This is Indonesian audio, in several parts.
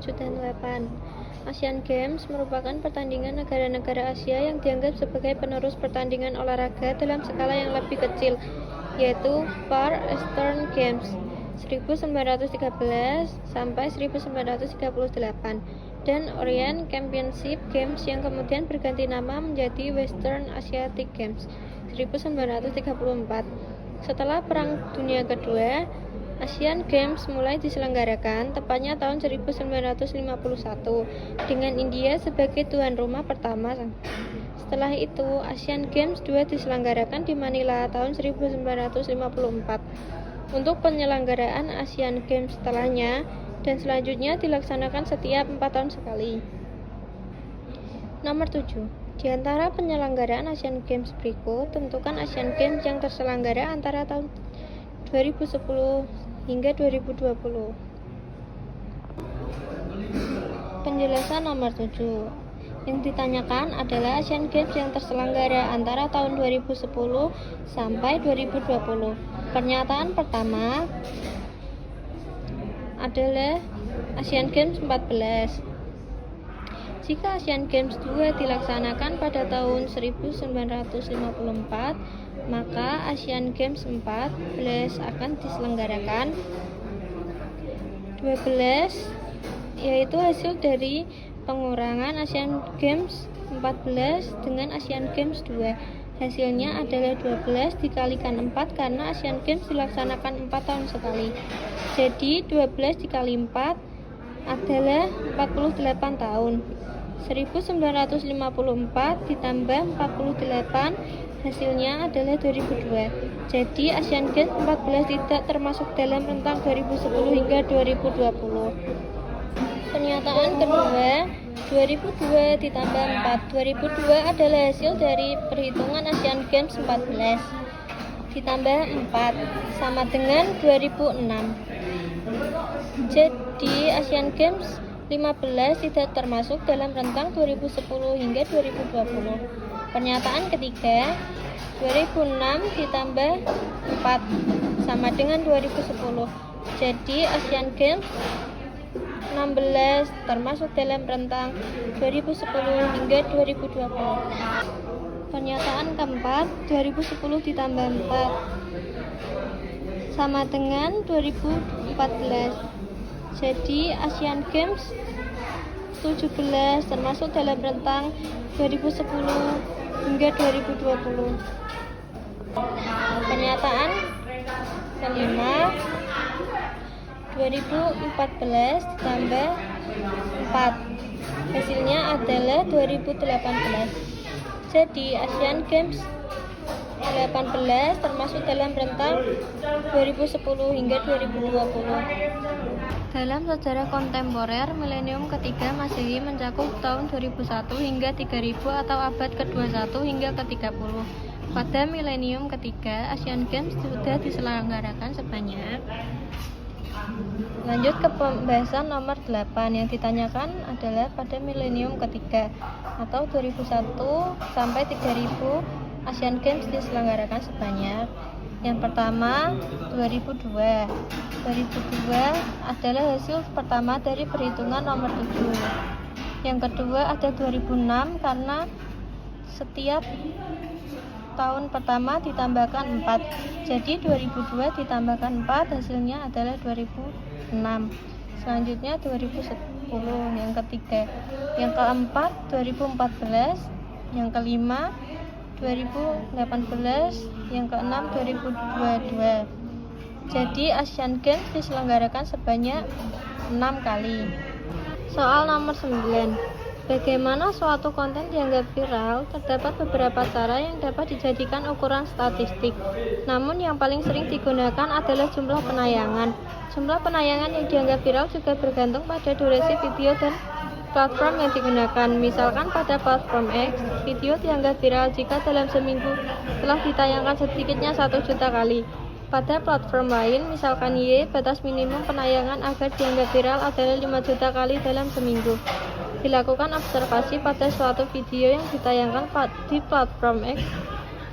7, dan 8. Asian Games merupakan pertandingan negara-negara Asia yang dianggap sebagai penerus pertandingan olahraga dalam skala yang lebih kecil, yaitu Far Eastern Games 1913 sampai 1938 dan Orient Championship Games yang kemudian berganti nama menjadi Western Asiatic Games 1934. Setelah Perang Dunia Kedua, Asian Games mulai diselenggarakan tepatnya tahun 1951 dengan India sebagai tuan rumah pertama. Setelah itu, Asian Games II diselenggarakan di Manila tahun 1954. Untuk penyelenggaraan Asian Games setelahnya dan selanjutnya dilaksanakan setiap 4 tahun sekali. Nomor 7. Di antara penyelenggaraan Asian Games berikut, tentukan Asian Games yang terselenggara antara tahun 2010 hingga 2020. Penjelasan nomor 7. Yang ditanyakan adalah Asian Games yang terselenggara antara tahun 2010 sampai 2020. Pernyataan pertama adalah Asian Games 14. Jika Asian Games 2 dilaksanakan pada tahun 1954, maka Asian Games 14 akan diselenggarakan 12, yaitu hasil dari pengurangan Asian Games 14 dengan Asian Games 2. Hasilnya adalah 12 dikalikan 4 karena Asian Games dilaksanakan 4 tahun sekali. Jadi 12 dikali 4 adalah 48 tahun. 1954 ditambah 48 hasilnya adalah 2002. Jadi Asian Games 14 tidak termasuk dalam rentang 2010 hingga 2020. Pernyataan kedua, 2002 ditambah 4. 2002 adalah hasil dari perhitungan Asian Games 14 ditambah 4 sama dengan 2006. Jadi Asian Games 15 tidak termasuk dalam rentang 2010 hingga 2020. Pernyataan ketiga, 2006 ditambah 4 sama dengan 2010. Jadi Asian Games 16 termasuk dalam rentang 2010 hingga 2020. Pernyataan keempat, 2010 ditambah 4 sama dengan 2014. Jadi Asian Games 17 termasuk dalam rentang 2010 hingga 2020. Pernyataan kelima, 2014 ditambah 4 hasilnya adalah 2018. Jadi Asian Games 18 termasuk dalam rentang 2010 hingga 2020. Dalam sejarah kontemporer, milenium ketiga Masehi mencakup tahun 2001 hingga 3000 atau abad ke-21 hingga ke-30. Pada milenium ketiga, Asian Games sudah diselenggarakan sebanyak. Lanjut ke pembahasan nomor 8. Yang ditanyakan adalah pada milenium ketiga atau 2001 sampai 3000 Asian Games diselenggarakan sebanyak. Yang pertama, 2002. 2002 adalah hasil pertama dari perhitungan nomor 7. Yang kedua ada 2006 karena setiap tahun pertama ditambahkan 4. Jadi 2002 ditambahkan 4 hasilnya adalah 2006. Selanjutnya 2010 yang ketiga. Yang keempat 2014. Yang kelima 2018, yang keenam 2022. Jadi Asian Games diselenggarakan sebanyak 6 kali. Soal nomor 9. Bagaimana suatu konten dianggap viral? Terdapat beberapa cara yang dapat dijadikan ukuran statistik. Namun yang paling sering digunakan adalah jumlah penayangan. Jumlah penayangan yang dianggap viral juga bergantung pada durasi video dan platform yang digunakan. Misalkan pada platform X, video dianggap viral jika dalam seminggu telah ditayangkan sedikitnya 1 juta kali. Pada platform lain, misalkan Y, batas minimum penayangan agar dianggap viral adalah 5 juta kali dalam seminggu. Dilakukan observasi pada suatu video yang ditayangkan di platform X,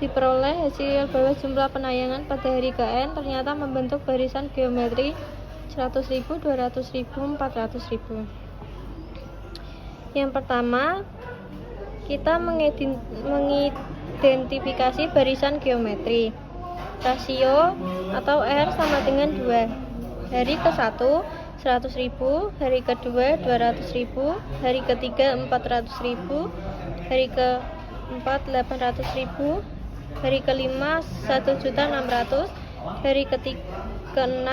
diperoleh hasil bahwa jumlah penayangan pada hari ke-N ternyata membentuk barisan geometri 100.000, 200.000, 400.000. Yang pertama, kita mengidentifikasi barisan geometri. Rasio atau R sama dengan 2. Hari ke-1 100.000, hari kedua 200.000, hari ketiga 400.000, hari keempat 800.000, hari kelima 1.600.000, hari ke-6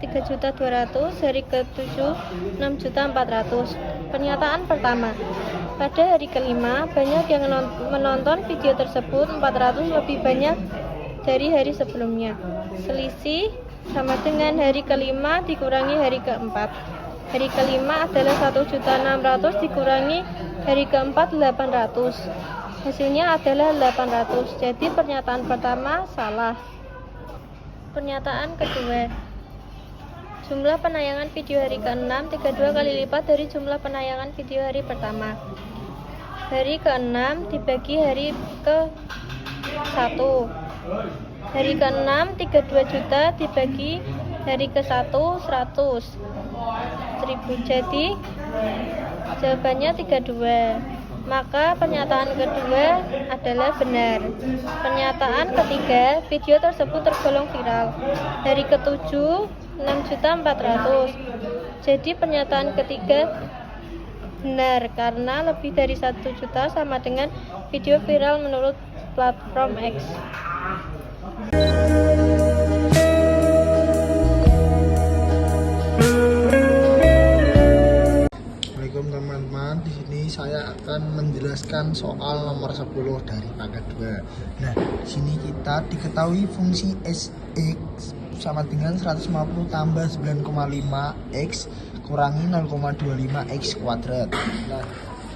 3.200.000, hari ke-7 6.400.000. Pernyataan pertama, pada hari kelima banyak yang menonton video tersebut 400 lebih banyak dari hari sebelumnya. Selisih sama dengan hari kelima dikurangi hari keempat. Hari kelima adalah 1.600.000 dikurangi hari keempat 800. Hasilnya adalah 800. Jadi pernyataan pertama salah. Pernyataan kedua, jumlah penayangan video hari ke-6 32 kali lipat dari jumlah penayangan video hari pertama. Hari ke-6 dibagi hari ke-1. Hari ke-6 32 juta dibagi hari ke-1 100.000. Jadi jawabannya 32. Maka pernyataan kedua adalah benar. Pernyataan ketiga, video tersebut tergolong viral. Hari ke-7 6.400.000. Jadi pernyataan ketiga benar karena lebih dari 1 juta sama dengan video viral menurut platform X. Assalamualaikum teman-teman, di sini saya akan menjelaskan soal nomor 10 dari pangkat 2. Nah, di sini kita diketahui fungsi SX sama dengan 150 tambah 9,5x kurangi 0,25x kuadrat. Nah,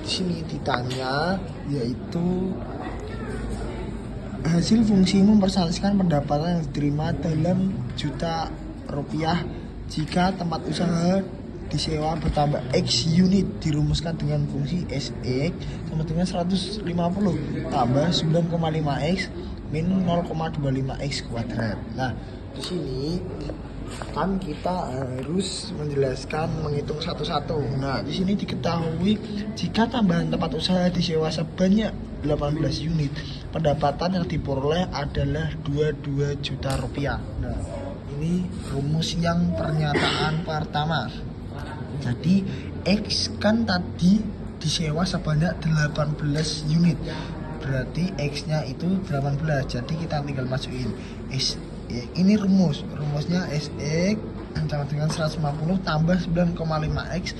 di sini ditanya yaitu hasil fungsi mempersaaliskan pendapatan yang diterima dalam juta rupiah jika tempat usaha disewa bertambah X unit. Dirumuskan dengan fungsi SX sama dengan 150 tambah 9,5x min 0,25x kuadrat. Nah, di sini kan kita harus menjelaskan menghitung satu-satu. Nah, di sini diketahui jika tambahan tempat usaha disewa sebanyak 18 unit, pendapatan yang diperoleh adalah 22 juta rupiah. Nah, ini rumus yang pernyataan pertama. Jadi X kan tadi disewa sebanyak 18 unit, berarti X nya itu 18. Jadi kita tinggal masukin S. Ini rumusnya SX sama dengan 150 tambah 9,5x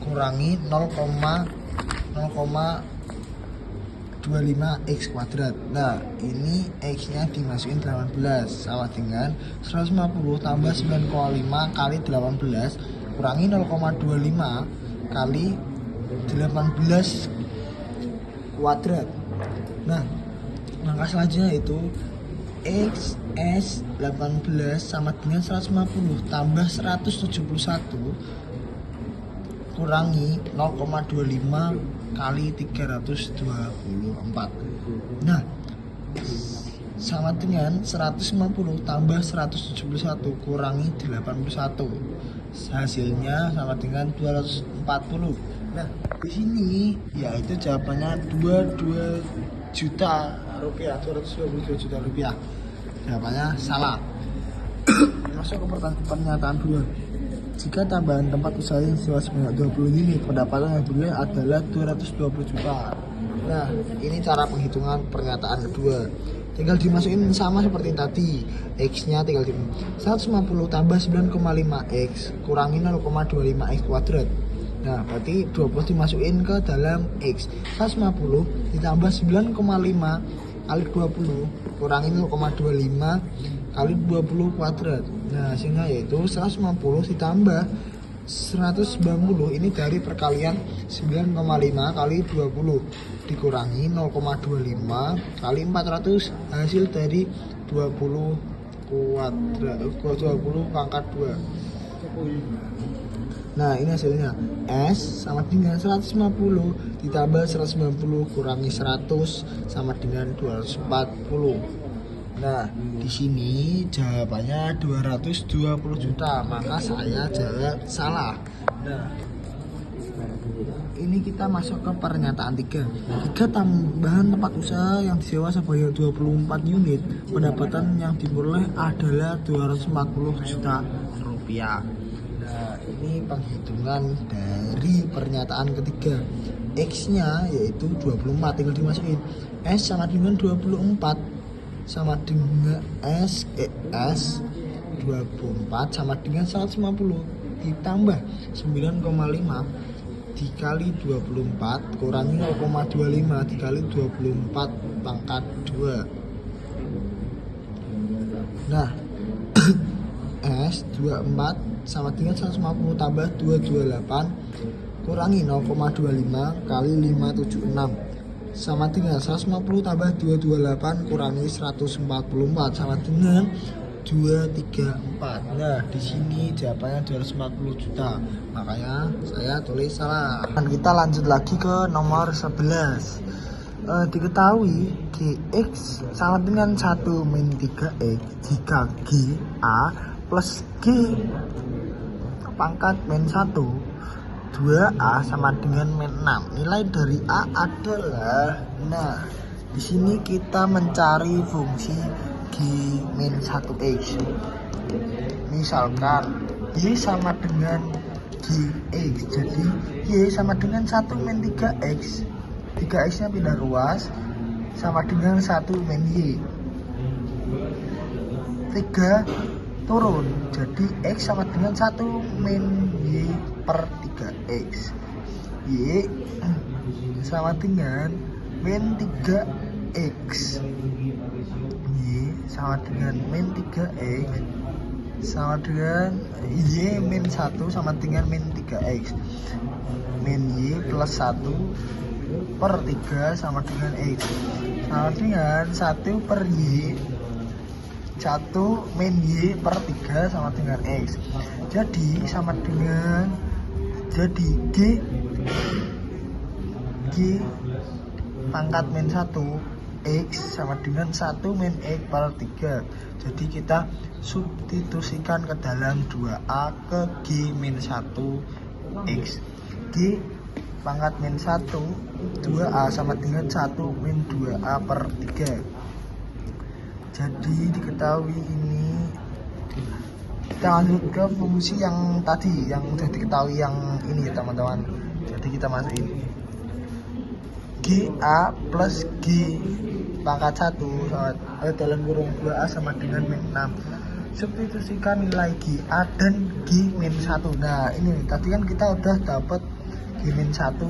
kurangi 0,25x kuadrat. Nah, ini X nya dimasukin 18 sama dengan 150 tambah 9,5 kali 18 kurangi 0,25 kali 18 kuadrat. Nah, langkah selanjutnya itu XS 18 sama dengan 150 tambah 171 kurangi 0,25 kali 324. Nah, sama dengan 150 tambah 171 kurangi 81. Hasilnya sama dengan 240. Nah, di sini yaitu jawabannya 22 juta rupiah, 222 juta rupiah. Jawabannya salah. Masuk ke pernyataan 2. Jika tambahan tempat usaha yang sewa sebanyak 20 unit, pendapatan yang diperoleh adalah 220 juta. Nah, ini cara penghitungan pernyataan kedua. Tinggal dimasukin sama seperti tadi. X nya tinggal 150 tambah 9,5x kurangi 0,25x kuadrat. Nah, berarti 20 dimasukin ke dalam X. 150 ditambah 9,5 kali 20 kurangi 0,25 kali 20 kuadrat. Nah, hasilnya yaitu 150 ditambah 190. Ini dari perkalian 9,5 kali 20 dikurangi 0,25 kali 400. Hasil dari 20 kuadrat 20 pangkat 2. Nah, ini hasilnya S sama dengan 150 ditambah 190 kurangi 100 sama dengan 240. Nah, di sini jawabannya 220 juta, maka saya jawab salah. Nah, ini kita masuk ke pernyataan 3 tambahan tempat usaha yang disewa sebanyak 24 unit. Pendapatan yang diperoleh adalah 240 juta rupiah. Nah, ini penghitungan dari pernyataan ketiga. X-nya yaitu 24, tinggal dimasukin. S sama dengan 24 sama dengan S 24 sama dengan 150 ditambah 9,5 dikali 24 kurangi 0,25 dikali 24 pangkat 2. Nah, S 24 sama dengan 150 tambah 228 kurangi 0,25 kali 576 sama dengan 150 tambah 228 kurangi 144 sama dengan 234. Nah, di sini jawabannya 240 juta. Makanya saya tulis salah. Dan kita lanjut lagi ke nomor 11. Diketahui Gx sama dengan 1 min 3x jika Ga plus G pangkat min 1 2A sama dengan min 6. Nilai dari A adalah, nah, di sini kita mencari fungsi G min 1x. Misalkan Y sama dengan Gx, jadi Y sama dengan 1 min 3x. 3x nya pindah ruas sama dengan 1 min Y. 3 turun, jadi X sama dengan 1 min Y per 3x. Y sama dengan min 3x. Y sama dengan min 3x sama dengan Y min 1 sama dengan min 3x. Min Y plus 1 per 3 sama dengan X sama dengan 1 per Y. 1 min Y per 3 sama dengan X. Jadi sama dengan, jadi G pangkat min 1 X sama dengan 1 min X per 3. Jadi kita substitusikan ke dalam 2A ke G min 1 X. G pangkat min 1 2A sama dengan 1 min 2A per 3. Jadi diketahui ini, kita lanjut ke fungsi yang tadi yang sudah diketahui yang ini ya teman-teman. Jadi kita masukin GA plus G pangkat 1 dalam kurung 2A sama dengan min 6. Substitusikan nilai GA dan G min 1. Nah ini tadi kan kita udah dapat G min 1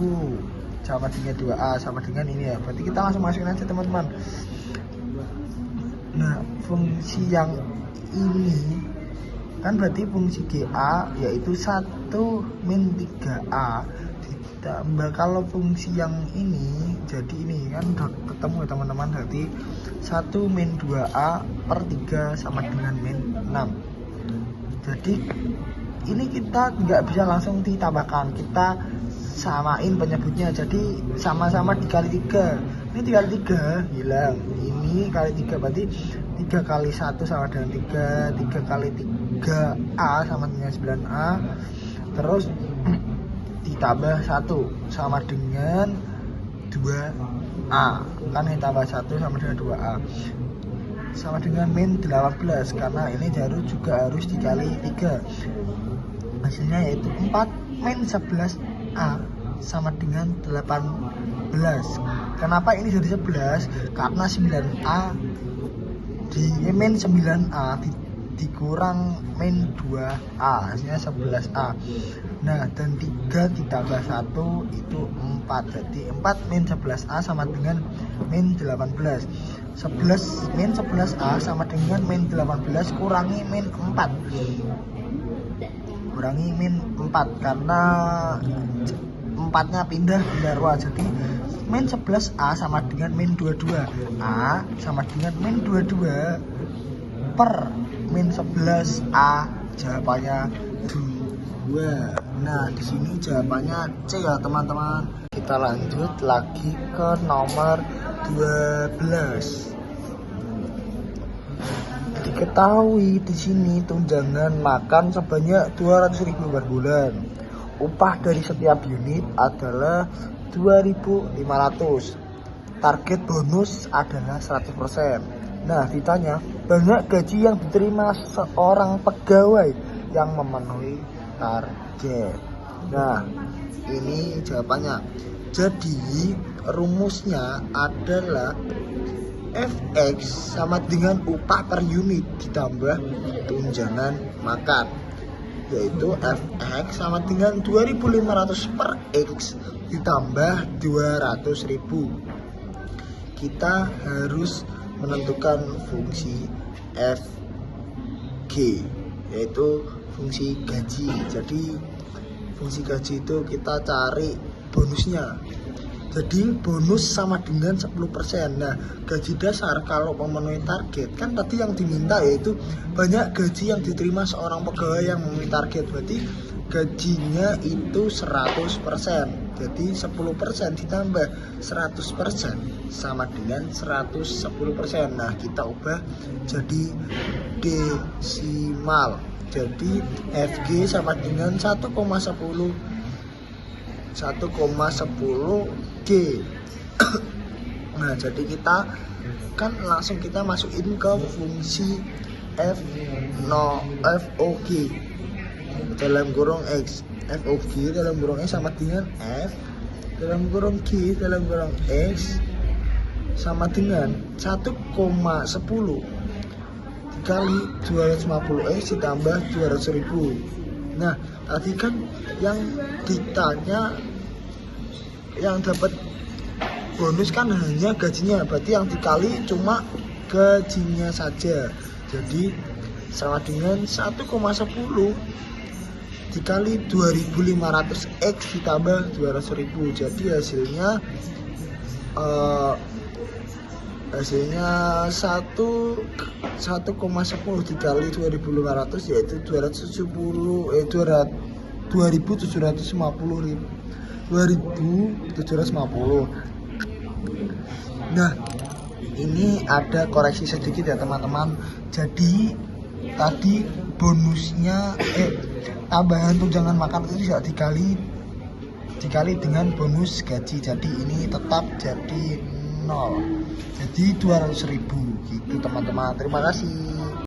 sama dengan 2A sama dengan ini ya. Berarti kita langsung masukin aja teman-teman. Nah, fungsi yang ini kan berarti fungsi GA yaitu 1 min 3A ditambah, kalau fungsi yang ini jadi ini kan udah ketemu ya teman-teman, berarti 1 min 2A per 3 sama dengan min 6. Jadi ini kita nggak bisa langsung ditambahkan, kita samain penyebutnya, jadi sama-sama dikali 3. Ini dikali 3 hilang, ini kali 3 berarti 3 kali 1 sama dengan 3, 3 kali 3A sama dengan 9A, terus ditambah 1 sama dengan 2A, kan ditambah 1 sama dengan 2A sama dengan min 18, karena ini juga harus dikali 3. Hasilnya yaitu 4 min 11A sama dengan 18. Kenapa ini jadi 11? Karena 9A di min 9A dikurang min 2A, hasilnya 11A. Nah, dan 3 ditambah 1 itu 4. Jadi 4 min 11A sama dengan min 18. 11 min 11A sama dengan min 18 kurangi min 4. Kurangi min 4 karena 4-nya pindah ruas, jadi min 11A sama dengan min 22. A sama dengan min 22 per min 11A, jawabannya 2. Nah, di sini jawabannya C ya teman-teman. Kita lanjut lagi ke nomor 12. Diketahui di sini tunjangan makan sebanyak 200.000 per bulan. upah dari setiap unit adalah 2.500. Target bonus adalah 100%. Nah, ditanya, banyak gaji yang diterima seorang pegawai yang memenuhi target. Nah, ini jawabannya. Jadi, rumusnya adalah Fx sama dengan upah per unit ditambah tunjangan makan, yaitu Fx sama dengan 2.500 per X ditambah 200.000. Kita harus menentukan fungsi Fg, yaitu fungsi gaji. Jadi fungsi gaji itu kita cari bonusnya. Jadi bonus sama dengan 10%. Nah, gaji dasar kalau memenuhi target, kan tadi yang diminta yaitu banyak gaji yang diterima seorang pegawai yang memenuhi target. Berarti gajinya itu 100%. Jadi 10% ditambah 100% sama dengan 110%. Nah, kita ubah jadi desimal. Jadi Fg sama dengan 1,10 G. Nah, jadi kita kan langsung kita masukin ke fungsi FOG dalam kurung X. FOG dalam kurung X sama dengan F dalam kurung G dalam kurung X sama dengan 1,10 dikali 250X ditambah 200.000. Nah, tadi kan yang ditanya yang dapat bonus kan hanya gajinya, berarti yang dikali cuma gajinya saja. Jadi sama dengan 1,10 dikali 2.500X ditambah 200.000. Jadi hasilnya 1,10 dikali 2.500 yaitu 2.750. Nah, ini ada koreksi sedikit ya teman-teman. Jadi tadi bonusnya tambahan tunjangan makan itu tidak dikali dengan bonus gaji. Jadi ini tetap jadi 0. Jadi 200.000 gitu teman-teman. Terima kasih.